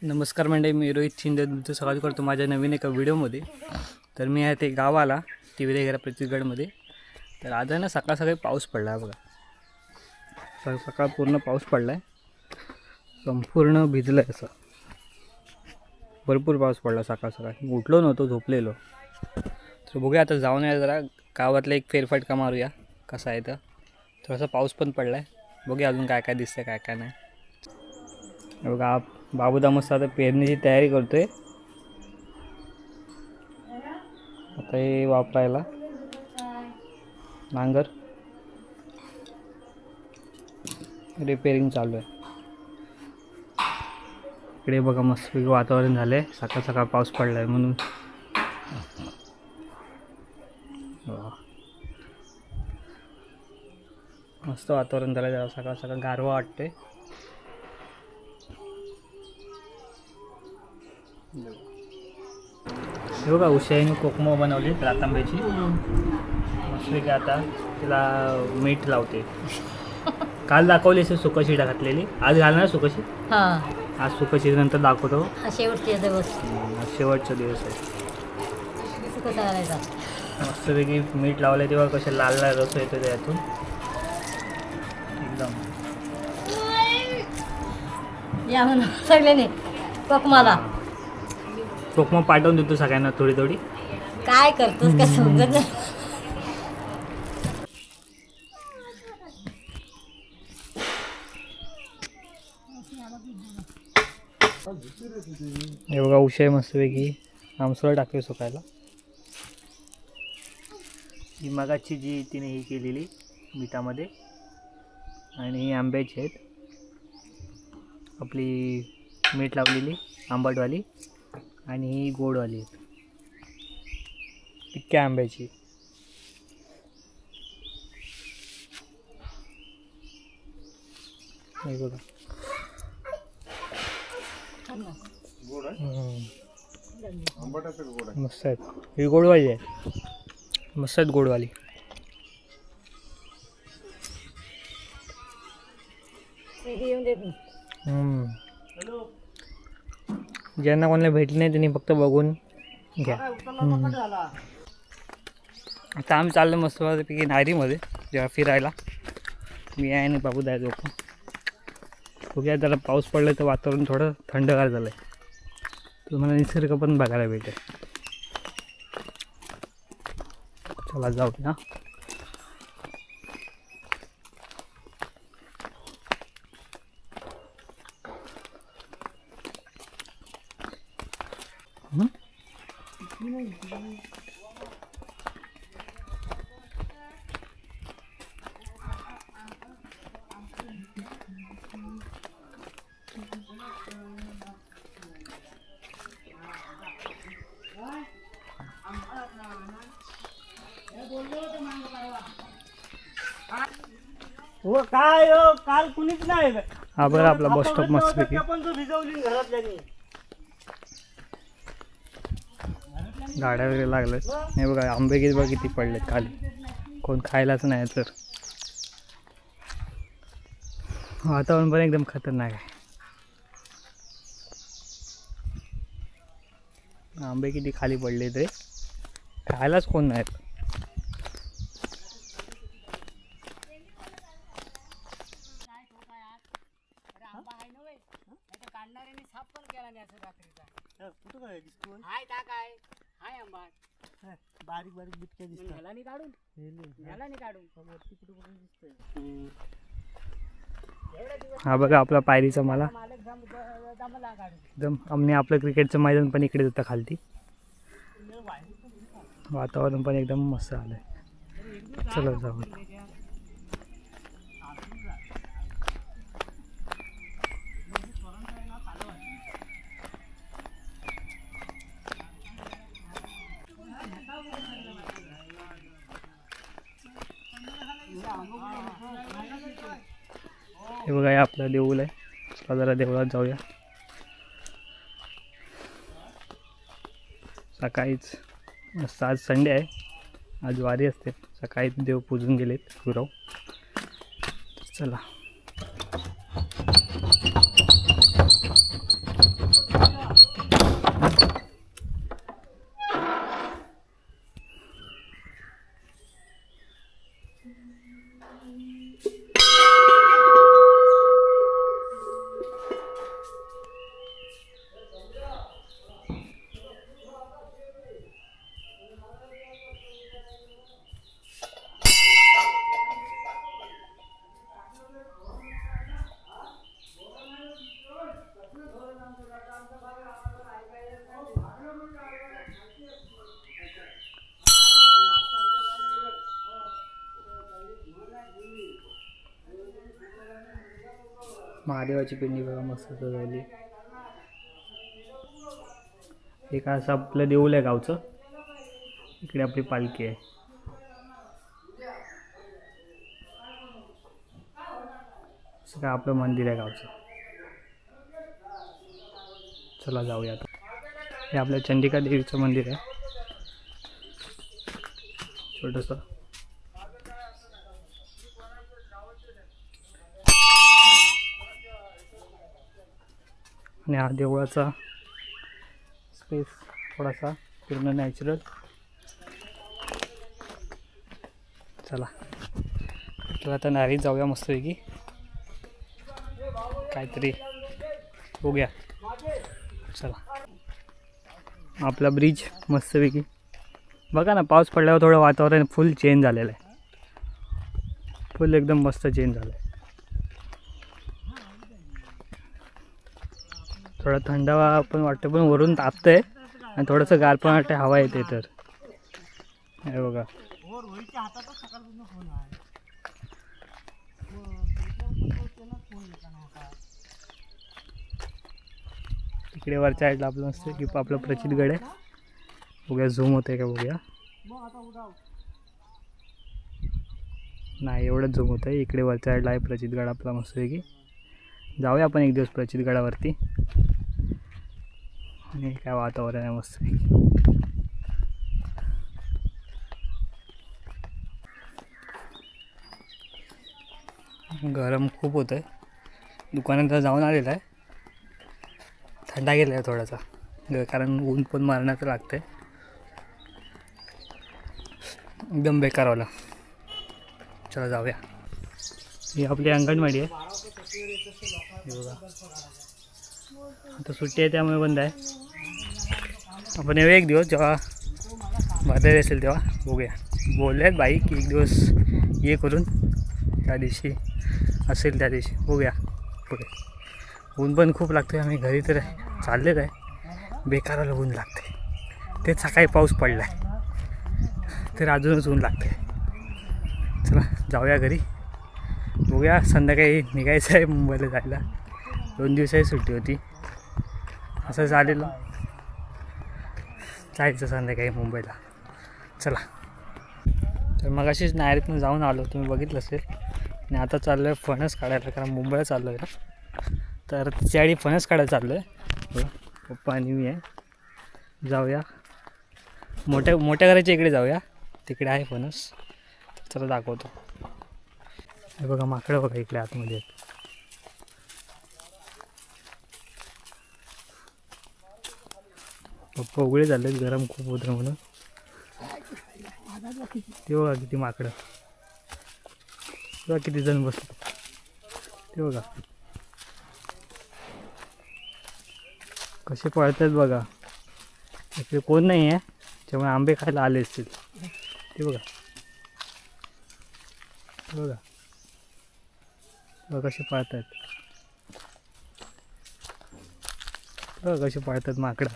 नमस्कार मंडळी, मी रोहित शिंदे तुमचं स्वागत करतो माझ्या नवीन एका व्हिडिओमध्ये. तर मी आहे ते गावाला तिवरेघरा प्रतीकगडमध्ये. तर आज आहे ना सकाळ सकाळी पाऊस पडला आहे बघा. सकाळ पूर्ण पाऊस पडला आहे, संपूर्ण भिजलं आहे असं. भरपूर पाऊस पडला सकाळ सकाळी. उठलो नव्हतो, झोपलेलो. तर बघूया आता जाऊन या जरा गावातला एक फेरफटका मारूया कसा आहे. तर थोडासा पाऊस पण पडला आहे. बघूया अजून काय काय दिसतंय काय काय नाही. बघा बाबूदा मस्त आता पेरणीची तयारी करतोय. आता हे वापरायला नांगर रिपेअरिंग चालू आहे. इकडे बघा मस्तपैकी वातावरण झालं आहे. सकाळ सकाळ पाऊस पडला आहे म्हणून. मस्त वातावरण झालं आहे. सकाळ सकाळ गारवा वाटते. हे बघा उशाईने कोकमो बनवली रातांब्याची. मस्तपैकी आता तिला मीठ लावते. काल दाखवली असेल सुकशीडा घातलेली. आज घालणार सुकशी. आज सुकशी नंतर दाखवतो. शेवटचे दिवस, शेवटचा दिवस आहे. मस्तपैकी मीठ लावलं तेव्हा कसे लाल लाल रस येतो त्यातून एकदम. या म्हणून सगळ्यांनी कोकमाला कोकमा पाठवून देतो सगळ्यांना थोडी थोडी. काय करतोस का समजत नाही. हे बघा उशाई मस्तपैकी आमसोळा टाकते सुकायला. ही मगाची जी तिने ही केलेली मिठामध्ये, आणि ही आंब्याची आहेत. आपली मीठ लावलेली आंबटवाली आणि ही गोडवाली आहेत. पिक्क्या आंब्याची. हे बघा मस्त आहेत. ही गोडवाली आहे. मस्त आहेत गोडवाली. ज्यांना कोणाला भेटली नाही त्यांनी फक्त बघून घ्या. आता आम्ही चाललो मस्तपैकी नायरीमध्ये जेव्हा फिरायला. मी आहे ना बाबू जायचं लोक. बघूया जरा पाऊस पडला तर वातावरण थोडं थंडगार झालं आहे. तुम्हाला निसर्ग पण बघायला भेटेल. चला जाऊया. हो काय हो, काल कुणीच नाही. हा बघा आपला बस स्टॉप मस्तपैकी. आपण तो भिजवली घरातल्यानी. गाड्या वगैरे लागल्या. नाही बघा आंबे किती बघा किती पडलेत खाली. कोण खायलाच नाही. तर वातावरण पण एकदम खतरनाक आहे. आंबे किती खाली पडले ते खायलाच कोण नाही. बारीक बारीक बिटक्या दिसतात. हा बघा आपला पायरीचा मला एकदम. आम्ही आपलं क्रिकेटचं मैदान पण इकडे होतं खालती. वातावरण पण एकदम मस्त आलं आहे. चला जाऊ. हे बघा हे आपलं देऊळ आहे. चला जरा देवळात जाऊया. सकाळीच मस्त. आज संडे आहे, आज वारी असते. सकाळी देव पूजून गेलेत गुरव. चला महादेवाची पिंडी बघा मस्त सजवली. एक असं आपलं देऊळ आहे गावचं. इकडे आपली पालखी आहे. असं काय आपलं मंदिर आहे गावचं. चला जाऊया आता. हे आपल्या चंडिका देवीचं मंदिर आहे छोटंसं. आणि हा देवळाचा स्पेस थोडासा पूर्ण नॅचरल. चला आपल्याला आता नारीत जाऊया मस्तपैकी. काहीतरी बघूया. चला आपला ब्रिज मस्तपैकी बघा ना. पाऊस पडल्यावर थोडं वातावरण फुल चेंज झालेलं आहे. फुल एकदम मस्त चेंज झालं आहे. थोडा थंडावा पण वाटतं पण वरून तापतंय आणि थोडंसं गार पण वाटतं. हवा येते तर हे बघा. इकडे वरच्या साईडला आपलं असतं की आपलं प्रचितगड आहे. बघूया झूम होते का बघूया. नाही एवढंच झूम होतं आहे. इकडे वरच्या साईडला आहे प्रचितगड आपला मस्तपैकी. जाऊया आपण एक दिवस प्रचितगडावरती. आणि काय वातावरण आहे मस्तपैकी. गरम खूप होतं आहे. दुकानात जाऊन आलेलं आहे. थंडा गेला आहे थोडासा कारण ऊन पण मारण्याचं लागतं आहे. एकदम बेकारवाला. चला जाऊया. ही आपली अंगणवाडी आहे. बघा आता सुट्टी आहे त्यामुळे बंद आहे. आपण येऊ एक दिवस जेव्हा भरलेले असेल तेव्हा बघूया. बोलले आहेत बाई की एक दिवस ये करून. त्या दिवशी असेल त्या दिवशी बघूया. पुढे ऊन पण खूप लागतं. आम्ही घरी तर चाललेलं आहे. बेकाराला ऊन लागते. ते सकाळी पाऊस पडला आहे तर अजूनच ऊन लागते. चला जाऊया घरी. बघूया संध्याकाळी निघायचं आहे मुंबईला जायला. 2 दिवसाची सुट्टी होती. असं झालेलं जायचं संध्याकाळी मुंबईला. चला तर मग अशीच नायरीतून जाऊन आलो. तुम्ही बघितलं असेल. आणि आता चाललो आहे फणस काढायला कारण मुंबईला चाललो आहे ना. तर त्यावेळी फणस काढायला चाललो आहे. पप्पा आणि मी आहे. जाऊया मोठ्या घराच्या इकडे जाऊया. तिकडे आहे फणस. चला दाखवतो. हे बघा माकडं बघा इकडे आतमध्ये. पप्पा उघडे झाले. गरम खूप होतं म्हणून. ते बघा किती माकडं. तेव्हा किती जण बसले ते बघा कसे पळतात बघा. इकडे कोण नाही आहे त्यामुळे आंबे खायला आले असतील. ते बघा बघा बघा कसे पळतात. बघा कसे पळतात माकडं.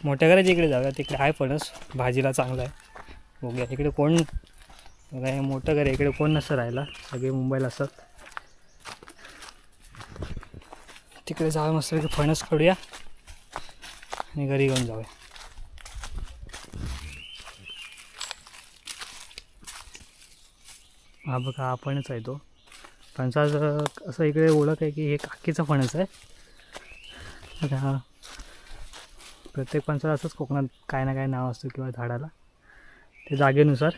मोठ्या घराच्या इकडे जाऊया. तिकडे आहे फणस भाजीला चांगला आहे. बघूया इकडे कोण बघा. हे मोठं घर आहे. इकडे कोण नसतं राहायला. सगळे मुंबईला असतात. तिकडे जाऊया मस्त फणस काढूया आणि घरी घेऊन जाऊया. हा बघा हा फणस आहे तो. फणसाचं असं इकडे ओळख आहे की हे काकीचा फणस आहे. आता प्रत्येक फणसाला असंच कोकणात काय ना काय नाव असतं किंवा झाडाला ते जागेनुसार.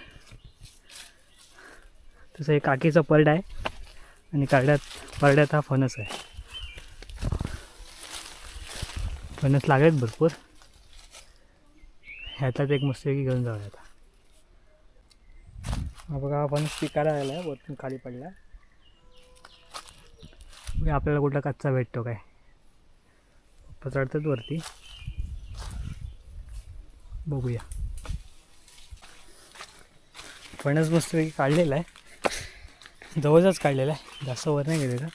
तसं हे काकीचा परडा आहे आणि परड्यात हा फणस आहे. फणस लागलेत भरपूर. ह्याच्यात एक मस्तपैकी घेऊन जाऊया आता. हा बघा आपण पिकाला आला आहे, वरतून खाली पडला. आपल्याला कुठला कच्चा भेटतो काय. पप्पा चढतात वरती, बघूया. फणस मस्तपैकी काढलेला आहे, जवळच काढलेला आहे, जास्त वर नाही गेलेला.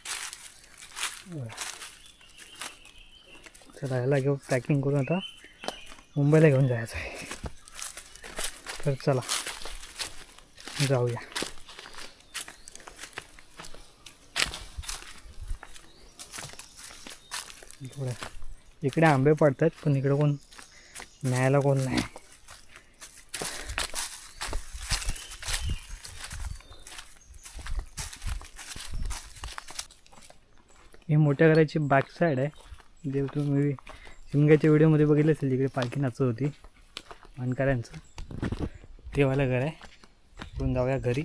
चला ह्याला घेऊन पॅकिंग करून आता मुंबईला घेऊन जायचं आहे. तर चला जाऊया. इकडे आंबे पडतात पण इकडे कोण न्यायला कोण नाही. ही मोठ्या घराची बॅक साईड आहे. जे तुम्ही शिमग्याच्या व्हिडिओमध्ये बघितलं असेल, इकडे पालखी नाचत होती मानकऱ्यांचं, ते वालं घर आहे. आपण जाऊया घरी.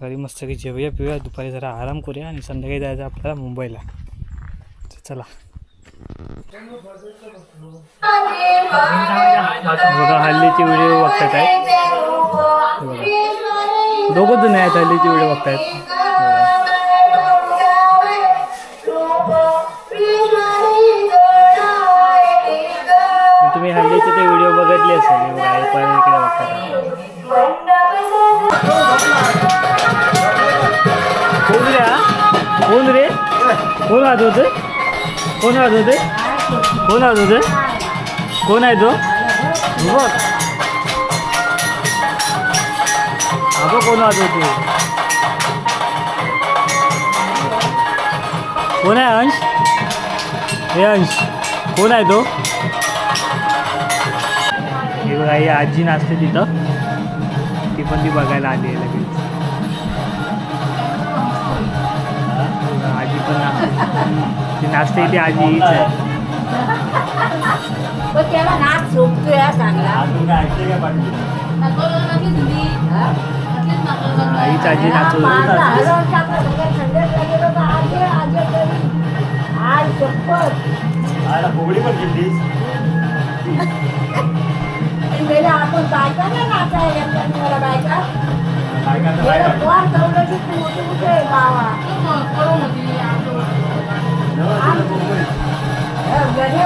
घरी मस्त काही जेवूया पिऊया, दुपारी जरा आराम करूया आणि संध्याकाळी जायचं आपल्याला मुंबईला. तर चला. बघा हल्लीचे व्हिडिओ बघतात आहेत, दोघं जण आहेत हल्लीचे व्हिडिओ बघतायत. तुम्ही हल्लीचे ते व्हिडिओ बघितले असेल. इकडे बघतात. कोण रे? कोण रे? कोण वाजवते? कोण वाजवते? कोण वाजवते? कोण आहे तो? बघ अगं कोण वाजवते? कोण आहे? अंश? हे अंश कोण आहे तो? हे बघा ही आजी नाचते तिथं, ती पण ती बघायला आली आहे लगेच. आजी पण नाचते, ती नाचते ती आजी हीच आहे. त्याला नाच झोपतोय चांगला. हीच आजी नाचवत. आपण बायका नाही नाचायला बायका मोठे मोठे गावा गड्या